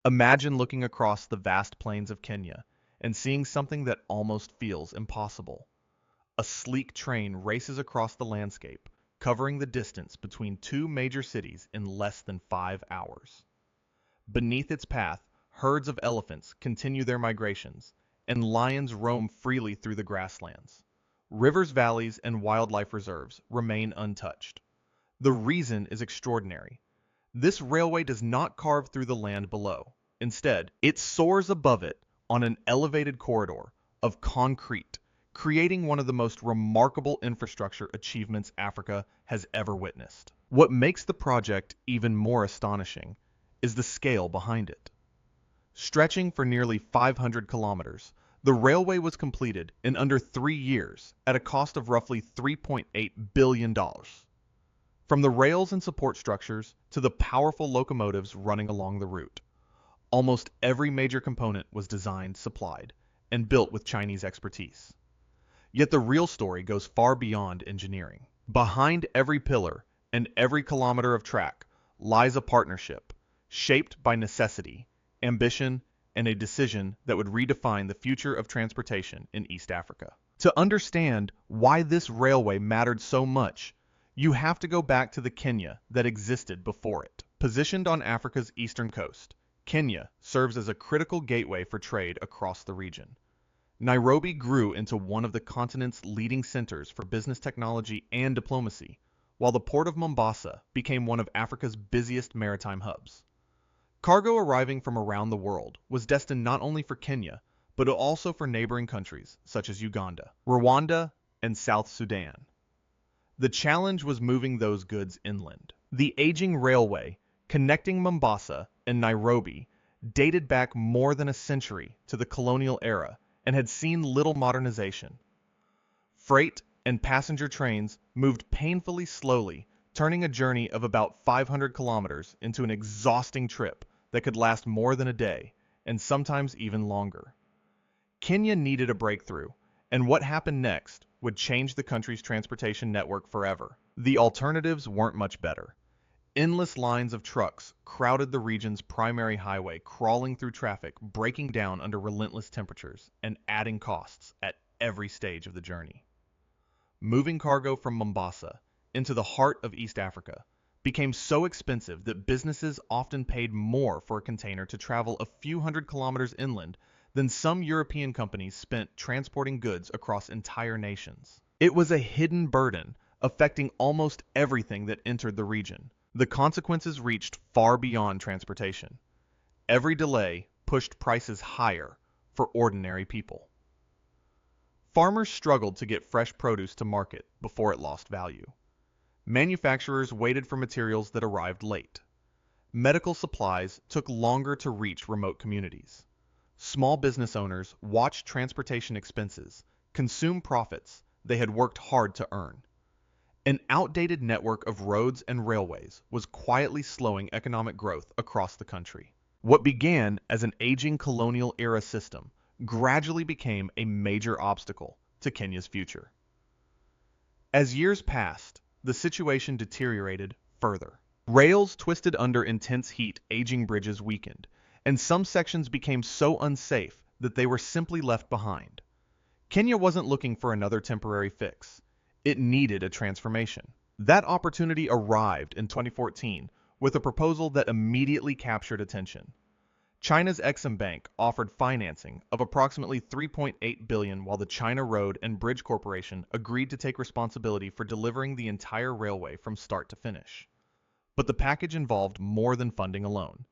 Imagine looking across the vast plains of Kenya and seeing something that almost feels impossible. A sleek train races across the landscape, covering the distance between two major cities in less than 5 hours. Beneath its path, herds of elephants continue their migrations, and lions roam freely through the grasslands. Rivers, valleys, and wildlife reserves remain untouched. The reason is extraordinary. This railway does not carve through the land below. Instead, it soars above it on an elevated corridor of concrete, creating one of the most remarkable infrastructure achievements Africa has ever witnessed. What makes the project even more astonishing is the scale behind it. Stretching for nearly 500 kilometers, the railway was completed in under 3 years at a cost of roughly $3.8 billion. From the rails and support structures to the powerful locomotives running along the route, almost every major component was designed, supplied, and built with Chinese expertise. Yet the real story goes far beyond engineering. Behind every pillar and every kilometer of track lies a partnership shaped by necessity, ambition, and a decision that would redefine the future of transportation in East Africa. To understand why this railway mattered so much, you have to go back to the Kenya that existed before it. Positioned on Africa's eastern coast, Kenya serves as a critical gateway for trade across the region. Nairobi grew into one of the continent's leading centers for business technology and diplomacy, while the port of Mombasa became one of Africa's busiest maritime hubs. Cargo arriving from around the world was destined not only for Kenya, but also for neighboring countries such as Uganda, Rwanda, and South Sudan. The challenge was moving those goods inland. The aging railway connecting Mombasa and Nairobi dated back more than a century to the colonial era and had seen little modernization. Freight and passenger trains moved painfully slowly, turning a journey of about 500 kilometers into an exhausting trip that could last more than a day, and sometimes even longer. Kenya needed a breakthrough, and what happened next would change the country's transportation network forever. The alternatives weren't much better. Endless lines of trucks crowded the region's primary highway, crawling through traffic, breaking down under relentless temperatures, and adding costs at every stage of the journey. Moving cargo from Mombasa into the heart of East Africa became so expensive that businesses often paid more for a container to travel a few hundred kilometers inland than some European companies spent transporting goods across entire nations. It was a hidden burden affecting almost everything that entered the region. The consequences reached far beyond transportation. Every delay pushed prices higher for ordinary people. Farmers struggled to get fresh produce to market before it lost value. Manufacturers waited for materials that arrived late. Medical supplies took longer to reach remote communities. Small business owners watched transportation expenses consume profits they had worked hard to earn. An outdated network of roads and railways was quietly slowing economic growth across the country. What began as an aging colonial-era system gradually became a major obstacle to Kenya's future. As years passed, the situation deteriorated further. Rails twisted under intense heat, aging bridges weakened, and some sections became so unsafe that they were simply left behind. Kenya wasn't looking for another temporary fix. It needed a transformation. That opportunity arrived in 2014 with a proposal that immediately captured attention. China's Exim Bank offered financing of approximately $3.8 billion, while the China Road and Bridge Corporation agreed to take responsibility for delivering the entire railway from start to finish. But the package involved more than funding alone.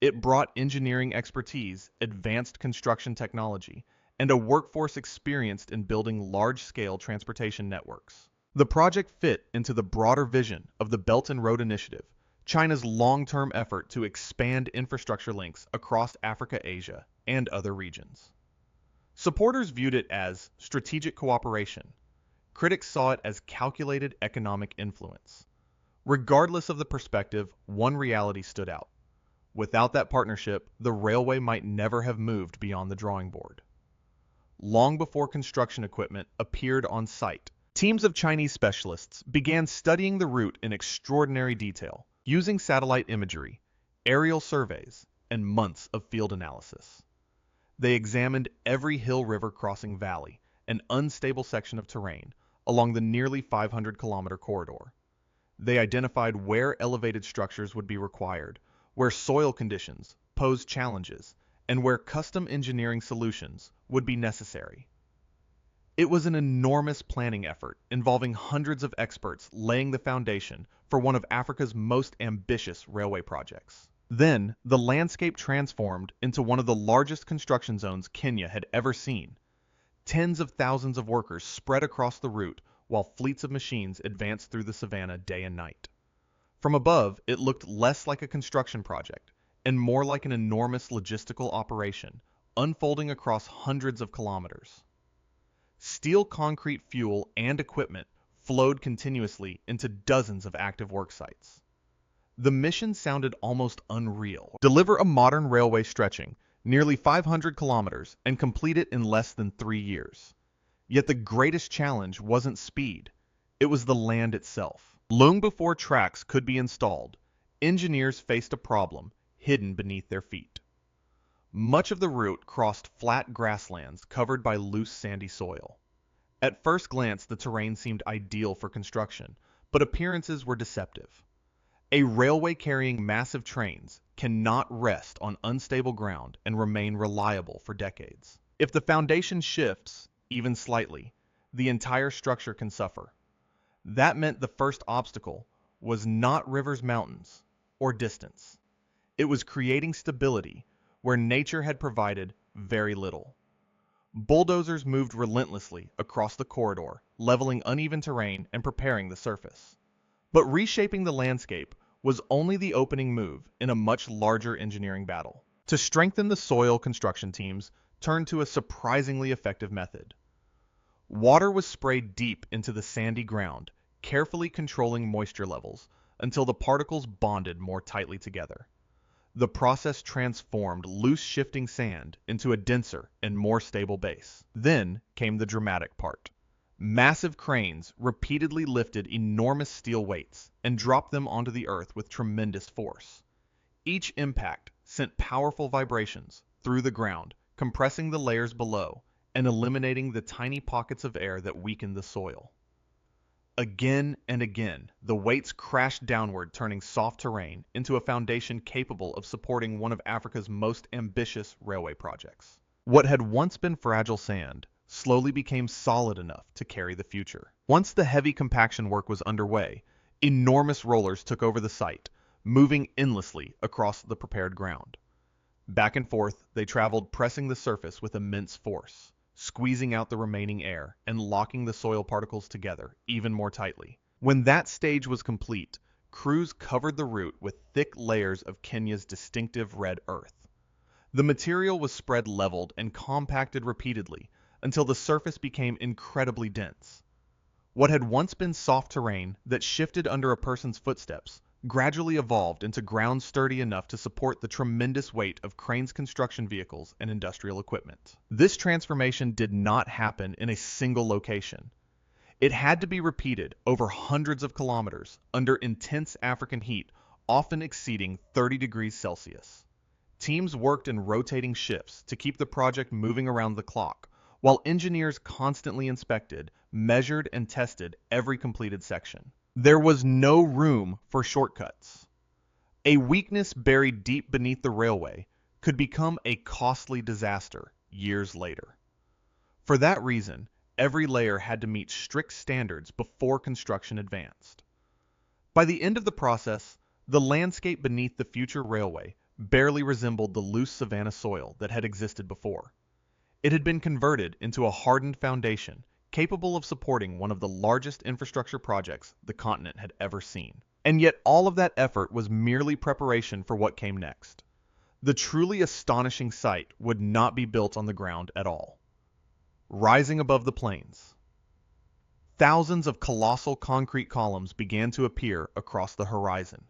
It brought engineering expertise, advanced construction technology, and a workforce experienced in building large-scale transportation networks. The project fit into the broader vision of the Belt and Road Initiative, China's long-term effort to expand infrastructure links across Africa, Asia, and other regions. Supporters viewed it as strategic cooperation. Critics saw it as calculated economic influence. Regardless of the perspective, one reality stood out. Without that partnership, the railway might never have moved beyond the drawing board. Long before construction equipment appeared on site, teams of Chinese specialists began studying the route in extraordinary detail. Using satellite imagery, aerial surveys, and months of field analysis. They examined every hill-river crossing valley, an unstable section of terrain, along the nearly 500-kilometer corridor. They identified where elevated structures would be required, where soil conditions posed challenges, and where custom engineering solutions would be necessary. It was an enormous planning effort involving hundreds of experts laying the foundation for one of Africa's most ambitious railway projects. Then, the landscape transformed into one of the largest construction zones Kenya had ever seen. Tens of thousands of workers spread across the route while fleets of machines advanced through the savannah day and night. From above, it looked less like a construction project and more like an enormous logistical operation unfolding across hundreds of kilometers. Steel concrete fuel and equipment flowed continuously into dozens of active work sites. The mission sounded almost unreal. Deliver a modern railway stretching nearly 500 kilometers and complete it in less than 3 years. Yet the greatest challenge wasn't speed, it was the land itself. Long before tracks could be installed, engineers faced a problem hidden beneath their feet. Much of the route crossed flat grasslands covered by loose sandy soil. At first glance, the terrain seemed ideal for construction, but appearances were deceptive. A railway carrying massive trains cannot rest on unstable ground and remain reliable for decades. If the foundation shifts, even slightly, the entire structure can suffer. That meant the first obstacle was not rivers, mountains, or distance. It was creating stability where nature had provided very little. Bulldozers moved relentlessly across the corridor, leveling uneven terrain and preparing the surface. But reshaping the landscape was only the opening move in a much larger engineering battle. To strengthen the soil, construction teams turned to a surprisingly effective method. Water was sprayed deep into the sandy ground, carefully controlling moisture levels until the particles bonded more tightly together. The process transformed loose shifting sand into a denser and more stable base. Then came the dramatic part. Massive cranes repeatedly lifted enormous steel weights and dropped them onto the earth with tremendous force. Each impact sent powerful vibrations through the ground, compressing the layers below and eliminating the tiny pockets of air that weakened the soil. Again and again, the weights crashed downward, turning soft terrain into a foundation capable of supporting one of Africa's most ambitious railway projects. What had once been fragile sand slowly became solid enough to carry the future. Once the heavy compaction work was underway, enormous rollers took over the site, moving endlessly across the prepared ground. Back and forth, they traveled, pressing the surface with immense force, squeezing out the remaining air and locking the soil particles together even more tightly. When that stage was complete, crews covered the route with thick layers of Kenya's distinctive red earth. The material was spread leveled and compacted repeatedly until the surface became incredibly dense. What had once been soft terrain that shifted under a person's footsteps gradually evolved into ground sturdy enough to support the tremendous weight of cranes, construction vehicles, and industrial equipment. This transformation did not happen in a single location. It had to be repeated over hundreds of kilometers under intense African heat, often exceeding 30 degrees Celsius. Teams worked in rotating shifts to keep the project moving around the clock, while engineers constantly inspected, measured, and tested every completed section. There was no room for shortcuts. A weakness buried deep beneath the railway could become a costly disaster years later. For that reason, every layer had to meet strict standards before construction advanced. By the end of the process, the landscape beneath the future railway barely resembled the loose savanna soil that had existed before. It had been converted into a hardened foundation capable of supporting one of the largest infrastructure projects the continent had ever seen. And yet all of that effort was merely preparation for what came next. The truly astonishing sight would not be built on the ground at all. Rising above the plains, thousands of colossal concrete columns began to appear across the horizon.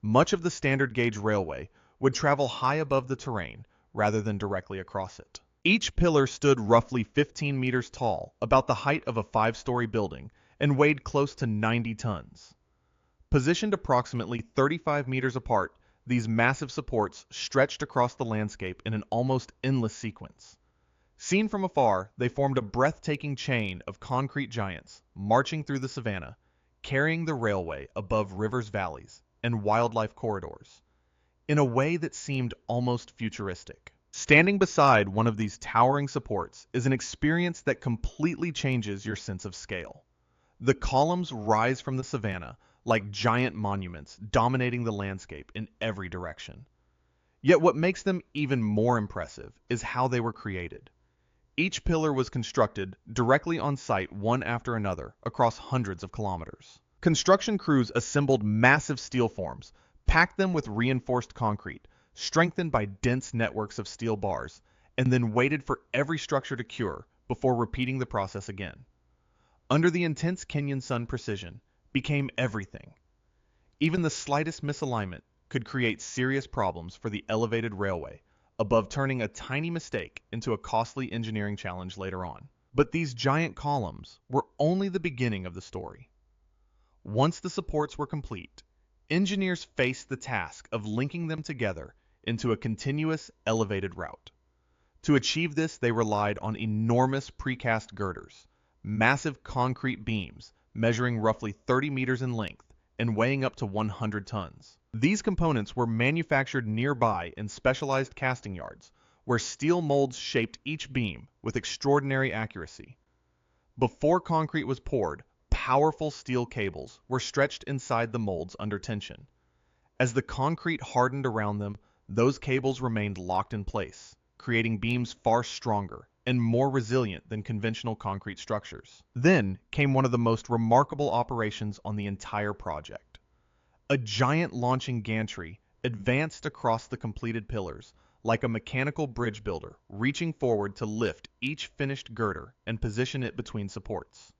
Much of the standard gauge railway would travel high above the terrain rather than directly across it. Each pillar stood roughly 15 meters tall, about the height of a 5-story building, and weighed close to 90 tons. Positioned approximately 35 meters apart, these massive supports stretched across the landscape in an almost endless sequence. Seen from afar, they formed a breathtaking chain of concrete giants marching through the savanna, carrying the railway above rivers, valleys, and wildlife corridors, in a way that seemed almost futuristic. Standing beside one of these towering supports is an experience that completely changes your sense of scale. The columns rise from the savanna like giant monuments dominating the landscape in every direction. Yet what makes them even more impressive is how they were created. Each pillar was constructed directly on site one after another across hundreds of kilometers. Construction crews assembled massive steel forms, packed them with reinforced concrete, strengthened by dense networks of steel bars, and then waited for every structure to cure before repeating the process again. Under the intense Kenyan sun, precision became everything. Even the slightest misalignment could create serious problems for the elevated railway, above turning a tiny mistake into a costly engineering challenge later on. But these giant columns were only the beginning of the story. Once the supports were complete, engineers faced the task of linking them together into a continuous elevated route. To achieve this, they relied on enormous precast girders, massive concrete beams measuring roughly 30 meters in length and weighing up to 100 tons. These components were manufactured nearby in specialized casting yards, where steel molds shaped each beam with extraordinary accuracy. Before concrete was poured, powerful steel cables were stretched inside the molds under tension. As the concrete hardened around them, those cables remained locked in place, creating beams far stronger and more resilient than conventional concrete structures. Then came one of the most remarkable operations on the entire project. A giant launching gantry advanced across the completed pillars, like a mechanical bridge builder, reaching forward to lift each finished girder and position it between supports.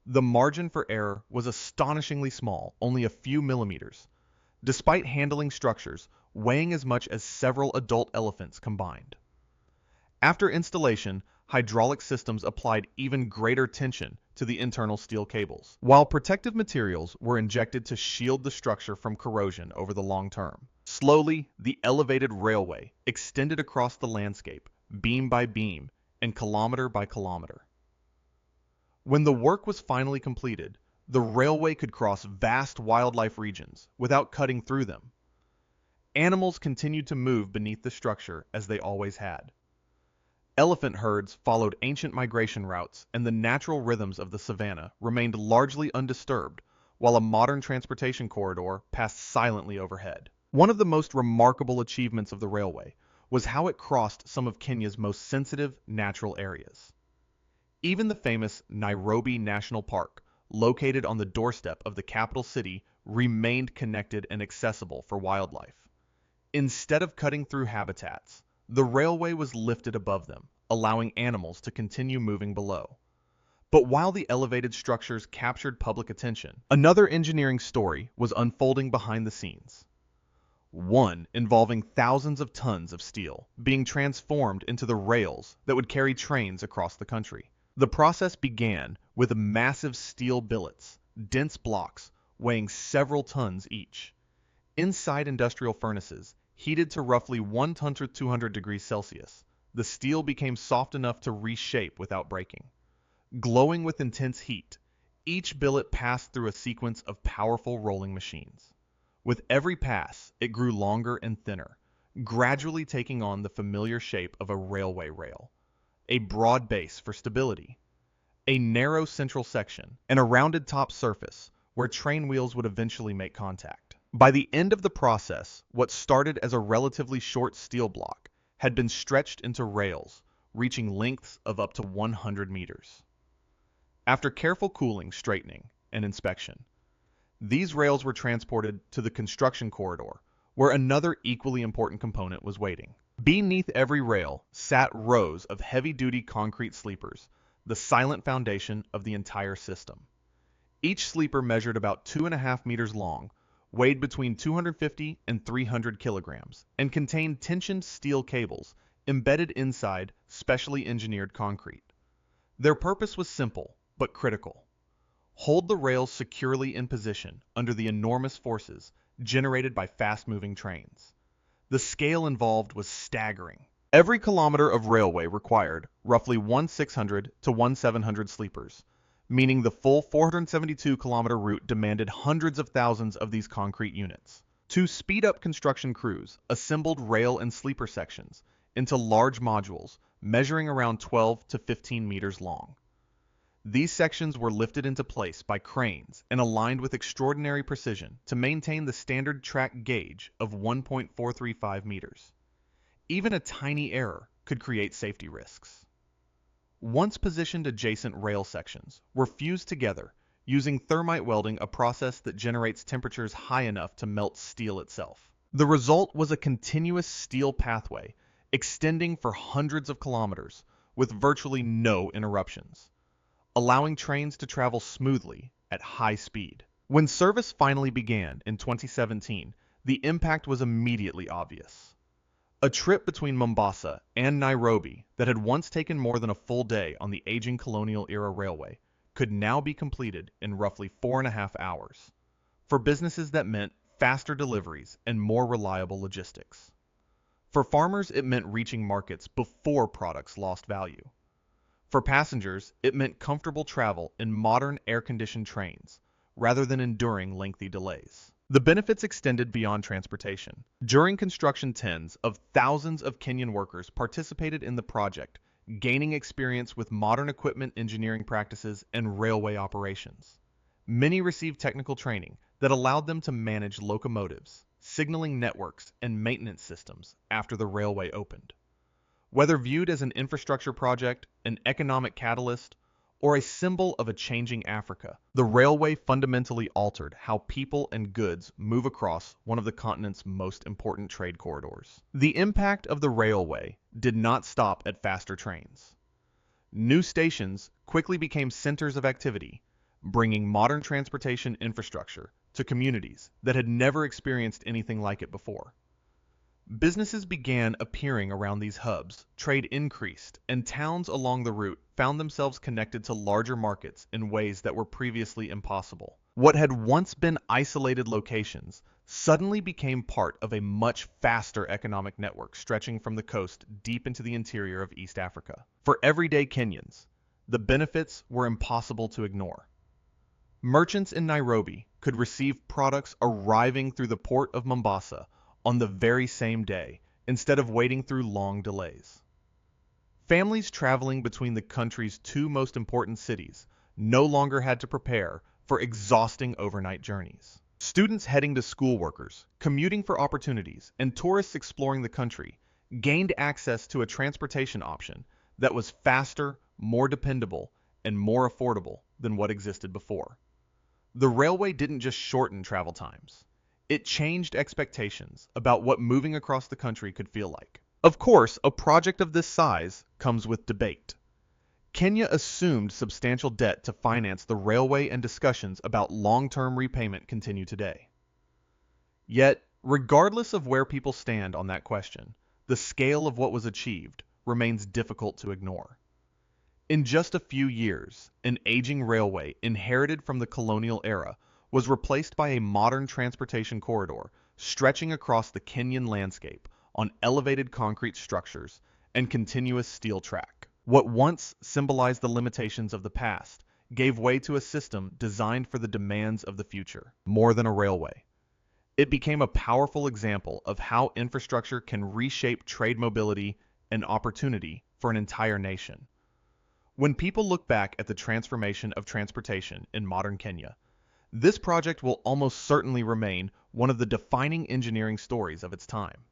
The margin for error was astonishingly small, only a few millimeters, despite handling structures weighing as much as several adult elephants combined. After installation, hydraulic systems applied even greater tension to the internal steel cables, while protective materials were injected to shield the structure from corrosion over the long term. Slowly, the elevated railway extended across the landscape, beam by beam and kilometer by kilometer. When the work was finally completed, the railway could cross vast wildlife regions without cutting through them. Animals continued to move beneath the structure as they always had. Elephant herds followed ancient migration routes, and the natural rhythms of the savanna remained largely undisturbed, while a modern transportation corridor passed silently overhead. One of the most remarkable achievements of the railway was how it crossed some of Kenya's most sensitive natural areas. Even the famous Nairobi National Park, located on the doorstep of the capital city, remained connected and accessible for wildlife. Instead of cutting through habitats, the railway was lifted above them, allowing animals to continue moving below. But while the elevated structures captured public attention, another engineering story was unfolding behind the scenes. One involving thousands of tons of steel being transformed into the rails that would carry trains across the country. The process began with massive steel billets, dense blocks weighing several tons each. Inside industrial furnaces, heated to roughly 100 to 200 degrees Celsius, the steel became soft enough to reshape without breaking. Glowing with intense heat, each billet passed through a sequence of powerful rolling machines. With every pass, it grew longer and thinner, gradually taking on the familiar shape of a railway rail. A broad base for stability, a narrow central section, and a rounded top surface where train wheels would eventually make contact. By the end of the process, what started as a relatively short steel block had been stretched into rails, reaching lengths of up to 100 meters. After careful cooling, straightening, and inspection, these rails were transported to the construction corridor, where another equally important component was waiting. Beneath every rail sat rows of heavy-duty concrete sleepers, the silent foundation of the entire system. Each sleeper measured about 2.5 meters long, weighed between 250 and 300 kilograms, and contained tensioned steel cables embedded inside specially engineered concrete. Their purpose was simple but critical. Hold the rails securely in position under the enormous forces generated by fast-moving trains. The scale involved was staggering. Every kilometer of railway required roughly 1,600 to 1,700 sleepers, meaning the full 472-kilometer route demanded hundreds of thousands of these concrete units. To speed up construction crews assembled rail and sleeper sections into large modules measuring around 12 to 15 meters long. These sections were lifted into place by cranes and aligned with extraordinary precision to maintain the standard track gauge of 1.435 meters. Even a tiny error could create safety risks. Once positioned adjacent rail sections were fused together using thermite welding, a process that generates temperatures high enough to melt steel itself. The result was a continuous steel pathway extending for hundreds of kilometers with virtually no interruptions, allowing trains to travel smoothly at high speed. When service finally began in 2017, the impact was immediately obvious. A trip between Mombasa and Nairobi that had once taken more than a full day on the aging colonial-era railway could now be completed in roughly 4.5 hours. For businesses, that meant faster deliveries and more reliable logistics. For farmers, it meant reaching markets before products lost value. For passengers, it meant comfortable travel in modern air-conditioned trains, rather than enduring lengthy delays. The benefits extended beyond transportation. During construction, tens of thousands of Kenyan workers participated in the project, gaining experience with modern equipment engineering practices and railway operations. Many received technical training that allowed them to manage locomotives, signaling networks, and maintenance systems after the railway opened. Whether viewed as an infrastructure project, an economic catalyst, or a symbol of a changing Africa, the railway fundamentally altered how people and goods move across one of the continent's most important trade corridors. The impact of the railway did not stop at faster trains. New stations quickly became centers of activity, bringing modern transportation infrastructure to communities that had never experienced anything like it before. Businesses began appearing around these hubs, trade increased, and towns along the route found themselves connected to larger markets in ways that were previously impossible. What had once been isolated locations suddenly became part of a much faster economic network stretching from the coast deep into the interior of East Africa. For everyday Kenyans, the benefits were impossible to ignore. Merchants in Nairobi could receive products arriving through the port of Mombasa on the very same day, instead of waiting through long delays. Families traveling between the country's two most important cities no longer had to prepare for exhausting overnight journeys. Students heading to school, workers commuting for opportunities, and tourists exploring the country gained access to a transportation option that was faster, more dependable, and more affordable than what existed before. The railway didn't just shorten travel times. It changed expectations about what moving across the country could feel like. Of course, a project of this size comes with debate. Kenya assumed substantial debt to finance the railway, and discussions about long-term repayment continue today. Yet, regardless of where people stand on that question, the scale of what was achieved remains difficult to ignore. In just a few years, an aging railway inherited from the colonial era was replaced by a modern transportation corridor stretching across the Kenyan landscape on elevated concrete structures and continuous steel track. What once symbolized the limitations of the past gave way to a system designed for the demands of the future. More than a railway, it became a powerful example of how infrastructure can reshape trade, mobility, and opportunity for an entire nation. When people look back at the transformation of transportation in modern Kenya, this project will almost certainly remain one of the defining engineering stories of its time.